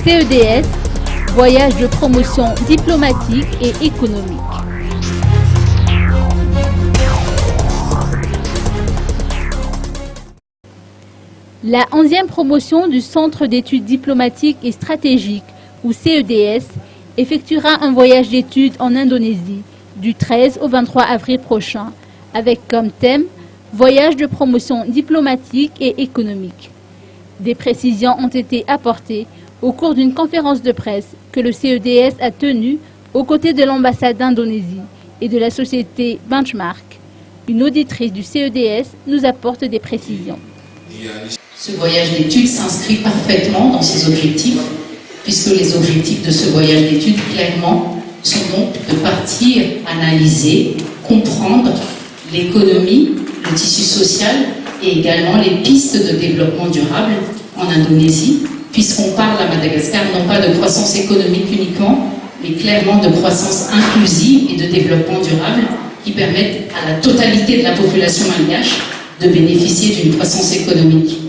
CEDS, voyage de promotion diplomatique et économique. La 11e promotion du Centre d'études diplomatiques et stratégiques, ou CEDS, effectuera un voyage d'études en Indonésie du 13 au 23 avril prochain, avec comme thème « Voyage de promotion diplomatique et économique ». Des précisions ont été apportées au cours d'une conférence de presse que le CEDS a tenue aux côtés de l'ambassade d'Indonésie et de la société Benchmark. Une auditrice du CEDS nous apporte des précisions. Ce voyage d'études s'inscrit parfaitement dans ces objectifs, puisque les objectifs de ce voyage d'études, clairement, sont donc de partir analyser, comprendre l'économie, le tissu social et également les pistes de développement durable en Indonésie, puisqu'on parle à Madagascar non pas de croissance économique uniquement, mais clairement de croissance inclusive et de développement durable qui permettent à la totalité de la population malgache de bénéficier d'une croissance économique.